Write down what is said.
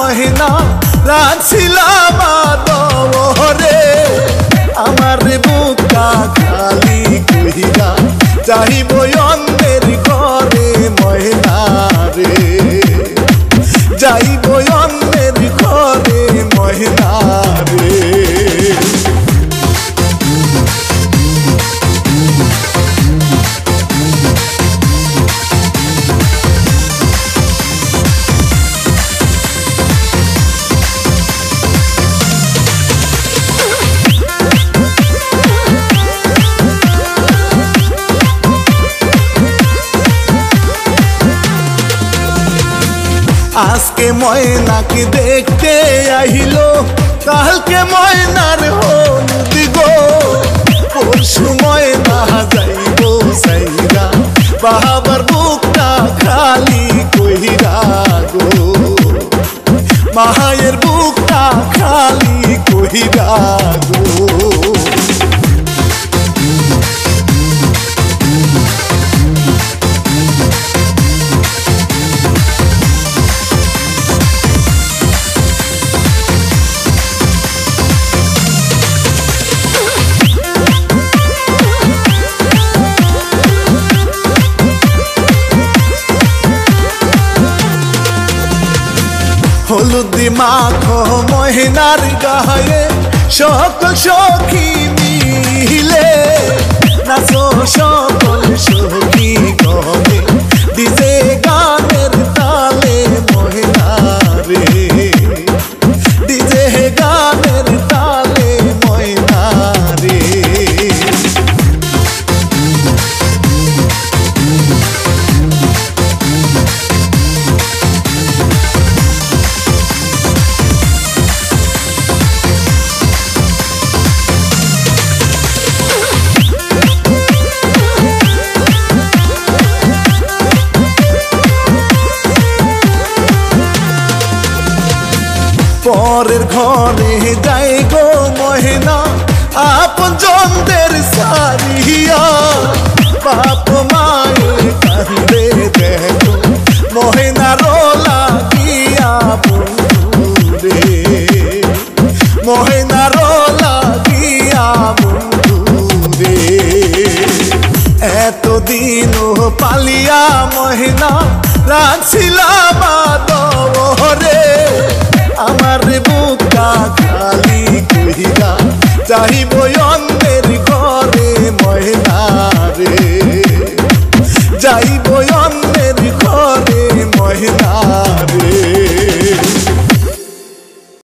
মহিনা রাখছিলাম আদরে আমার বুকটা খালি কইরা যাইব অন্যের ঘরে মহিনা রে যাইব অন্যের ঘরে মহিনা রে আজকে ময়নাকে দেখতে আইলো কালকে ময়নার হলুদি গো পরশু ময়না যাইব সাইরা বাবার বুকটা খালি কইরা গো মায়ের বুকটা খালি কইরা গো হলুদি মাখো মহিনার গায়ে সকল সখী মিলে নাচো সকল সখী গনে ডিজে গানের তালে মহিনা রে ডিজে গানের তালে মহিনা রে পরের ঘরে যাই গো মহিনা আপন জনদের সারিয়া বাপ মায়ের কান্দে দেখো মহিনা রোলা গিয়া বন্ধু রে মহিনা রোলা গিয়া বন্ধু রে এতদিন পালিয়া মহিনা রাখছিলাম আদরে আমার বুকটা খালি কইরা যাইব অন্যের ঘরে মহিনা রে যাইব অন্যের